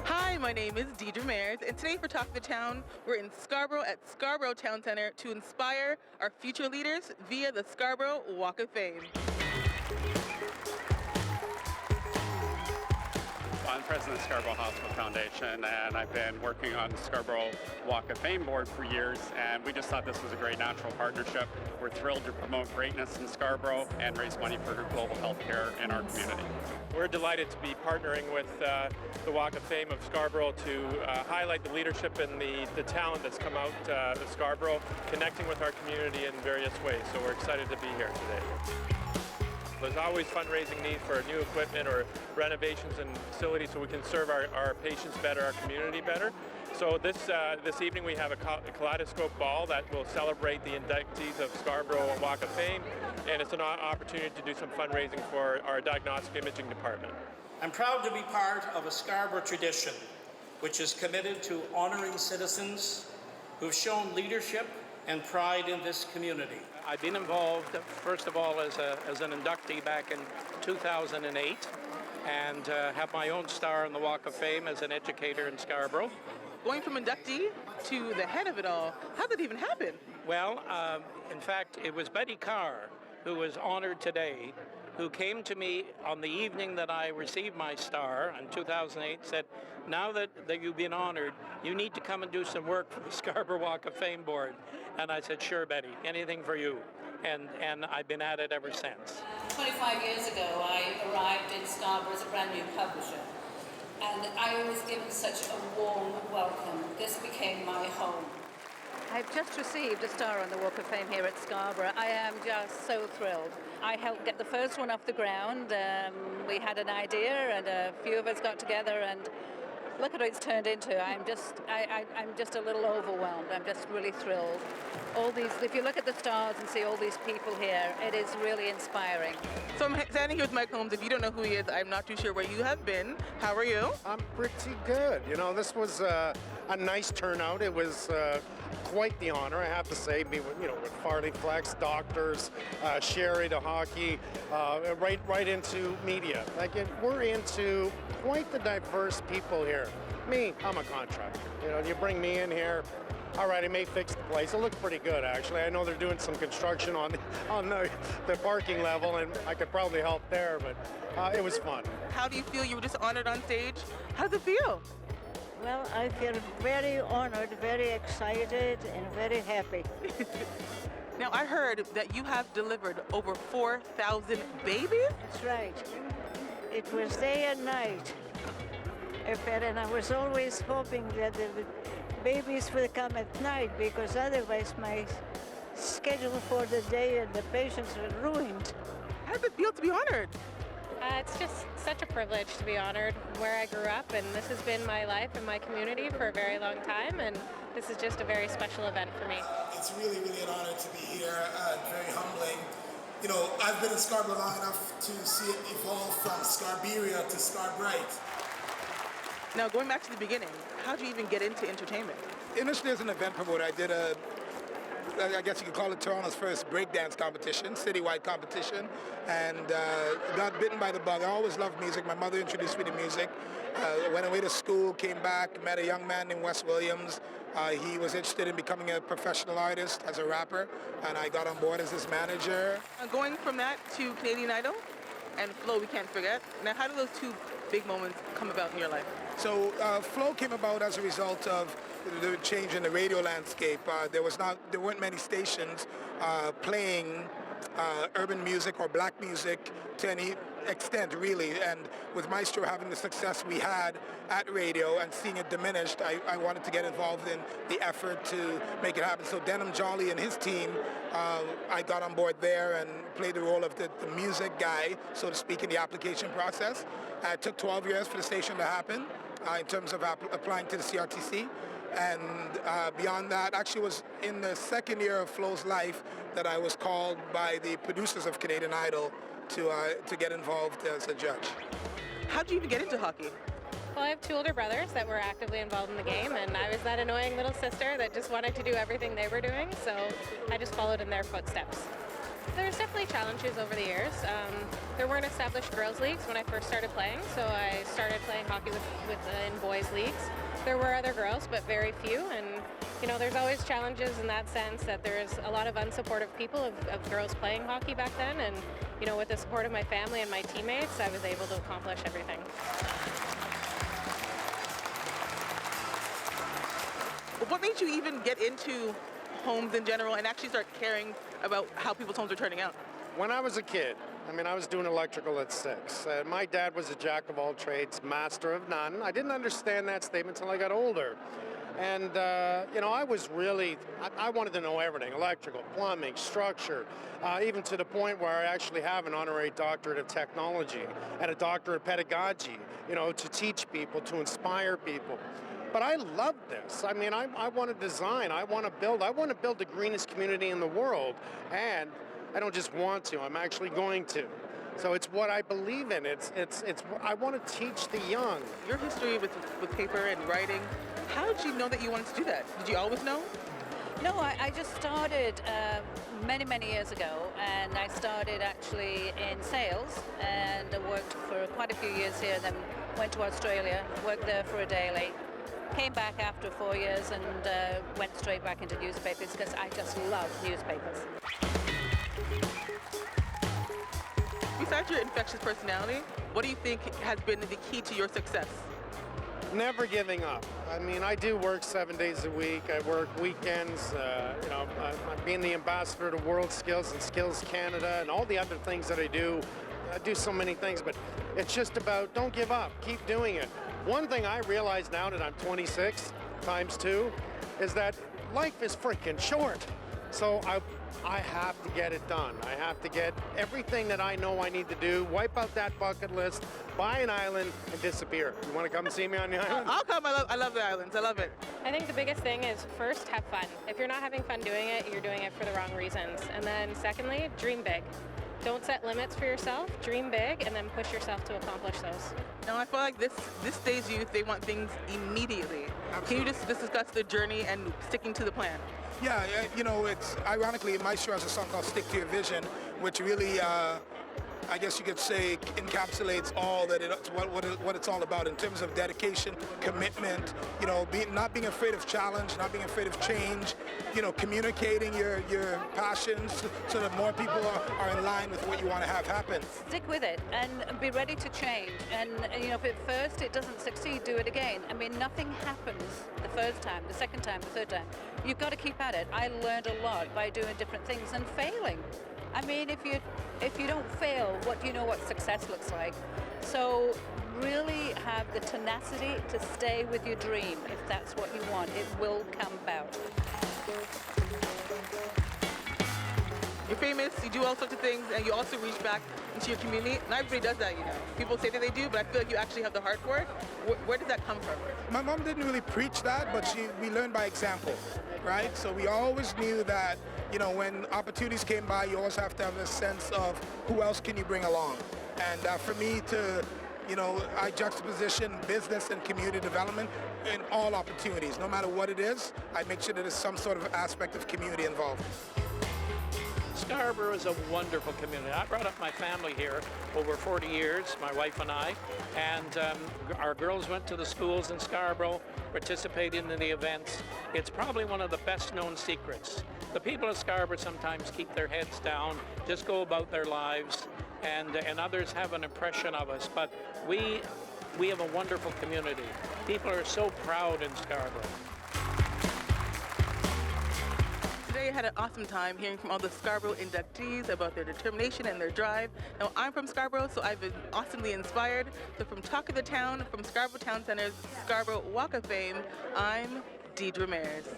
Hi, my name is Deidre Mayers, and today for Talk of the Town, we're in Scarborough at Scarborough Town Center to inspire our future leaders via the Scarborough Walk of Fame. I'm president of Scarborough Hospital Foundation, and I've been working on the Scarborough Walk of Fame board for years, and we just thought this was a great natural partnership. We're thrilled to promote greatness in Scarborough and raise money for global health care in our community. We're delighted to be partnering with the Walk of Fame of Scarborough to highlight the leadership and the talent that's come out of Scarborough, connecting with our community in various ways. So we're excited to be here today. There's always fundraising need for new equipment or renovations and facilities so we can serve our patients better, our community better. So this evening we have a kaleidoscope ball that will celebrate the inductees of Scarborough Walk of Fame, and it's an opportunity to do some fundraising for our diagnostic imaging department. I'm proud to be part of a Scarborough tradition which is committed to honoring citizens who've shown leadership and pride in this community. I've been involved, first of all, as an inductee back in 2008, and have my own star on the Walk of Fame as an educator in Scarborough. Going from inductee to the head of it all, how did it even happen? Well, in fact, it was Betty Carr, who was honored today, who came to me on the evening that I received my star in 2008, said, now that you've been honored, you need to come and do some work for the Scarborough Walk of Fame board. And I said, sure, Betty, anything for you. And I've been at it ever since. 25 years ago, I arrived in Scarborough as a brand new publisher. And I was given such a warm welcome. This became my home. I've just received a star on the Walk of Fame here at Scarborough. I am just so thrilled. I helped get the first one off the ground. We had an idea and a few of us got together and look at what it's turned into. I'm just a little overwhelmed. I'm just really thrilled. All these, if you look at the stars and see all these people here, it is really inspiring. So I'm standing here with Mike Holmes. If you don't know who he is, I'm not too sure where you have been. How are you? I'm pretty good. You know, this was a nice turnout. It was quite the honor, I have to say, with Farley Flex, doctors, Sherry to hockey, right into media. We're into quite the diverse people here. Me, I'm a contractor. You know, you bring me in here, all right, it may fix the place. It looks pretty good, actually. I know they're doing some construction on the parking level, and I could probably help there, but it was fun. How do you feel? You were just honored on stage. How does it feel? Well, I feel very honored, very excited, and very happy. Now, I heard that you have delivered over 4,000 babies? That's right. It was day and night. And I was always hoping that the babies will come at night, because otherwise my schedule for the day and the patients were ruined. How does it feel to be honored? It's just such a privilege to be honored where I grew up, and this has been my life and my community for a very long time, and this is just a very special event for me. It's really, really an honor to be here, very humbling. You know, I've been in Scarborough long enough to see it evolve from Scarborough to Scarborough. Now, going back to the beginning, how do you even get into entertainment? Initially, as an event promoter, I did I guess you could call it Toronto's first breakdance competition, citywide competition, and got bitten by the bug. I always loved music. My mother introduced me to music. Went away to school, came back, met a young man named Wes Williams. He was interested in becoming a professional artist as a rapper, and I got on board as his manager. Going from that to Canadian Idol and Flow, we can't forget. Now, how do those two big moments come about in your life? So Flow came about as a result of the change in the radio landscape. There weren't many stations playing urban music or black music to any extent, really. And with Maestro having the success we had at radio and seeing it diminished, I wanted to get involved in the effort to make it happen. So Denham Jolly and his team, I got on board there and played the role of the music guy, so to speak, in the application process. It took 12 years for the station to happen in terms of applying to the CRTC. And beyond that, actually was in the second year of Flow's life that I was called by the producers of Canadian Idol to get involved as a judge. How did you even get into hockey? Well, I have 2 older brothers that were actively involved in the game, and I was that annoying little sister that just wanted to do everything they were doing, so I just followed in their footsteps. There's definitely challenges over the years. There weren't established girls' leagues when I first started playing, so I started playing hockey in boys' leagues. There were other girls, but very few, and you know, there's always challenges in that sense that there's a lot of unsupportive people of girls playing hockey back then, and you know, with the support of my family and my teammates, I was able to accomplish everything. What made you even get into homes in general and actually start caring about how people's homes are turning out? When I was a kid, I was doing electrical at 6. My dad was a jack of all trades, master of none. I didn't understand that statement until I got older. And, I was really, I wanted to know everything, electrical, plumbing, structure, even to the point where I actually have an honorary doctorate of technology and a doctorate of pedagogy, to teach people, to inspire people. But I love this. I want to design, I want to build the greenest community in the world. And I don't just want to, I'm actually going to. So it's what I believe in. I want to teach the young. Your history with paper and writing, how did you know that you wanted to do that? Did you always know? No, I just started many, many years ago, and I started actually in sales, and I worked for quite a few years here, then went to Australia, worked there for a daily, came back after 4 years and went straight back into newspapers because I just love newspapers. Besides your infectious personality, what do you think has been the key to your success? Never giving up. I do work 7 days a week. I work weekends. I'm being the ambassador to World Skills and Skills Canada and all the other things that I do. I do so many things, but it's just about don't give up. Keep doing it. One thing I realize now that I'm 26 times 2 is that life is freaking short. So I have to get it done. I have to get everything that I know I need to do, wipe out that bucket list, buy an island, and disappear. You want to come see me on the island? I'll come. I love the islands. I love it. I think the biggest thing is first, have fun. If you're not having fun doing it, you're doing it for the wrong reasons. And then secondly, dream big. Don't set limits for yourself, dream big, and then push yourself to accomplish those. Now, I feel like this day's youth, they want things immediately. Absolutely. Can you just discuss the journey and sticking to the plan? Yeah, it's ironically, my show has a song called Stick to Your Vision, which really, I guess you could say, encapsulates all that what it's all about in terms of dedication, commitment, not being afraid of challenge, not being afraid of change, communicating your passions so that more people are in line with what you want to have happen. Stick with it and be ready to change. And if at first it doesn't succeed, do it again. Nothing happens the first time, the second time, the third time. You've got to keep at it. I learned a lot by doing different things and failing. If you don't fail, what do you know what success looks like? So really have the tenacity to stay with your dream. If that's what you want, it will come about. You're famous, you do all sorts of things, and you also reach back into your community. Not everybody does that, People say that they do, but I feel like you actually have the heart for it. Where does that come from? My mom didn't really preach that, but we learned by example, right? So we always knew that, when opportunities came by, you always have to have a sense of who else can you bring along. And for me to, I juxtaposition business and community development in all opportunities. No matter what it is, I make sure that there's some sort of aspect of community involved. Scarborough is a wonderful community. I brought up my family here over 40 years, my wife and I, and our girls went to the schools in Scarborough, participated in the events. It's probably one of the best known secrets. The people of Scarborough sometimes keep their heads down, just go about their lives, and others have an impression of us, but we have a wonderful community. People are so proud in Scarborough. Today I had an awesome time hearing from all the Scarborough inductees about their determination and their drive. Now, I'm from Scarborough, so I've been awesomely inspired. So from Talk of the Town, from Scarborough Town Center's Scarborough Walk of Fame, I'm Deidre Mares.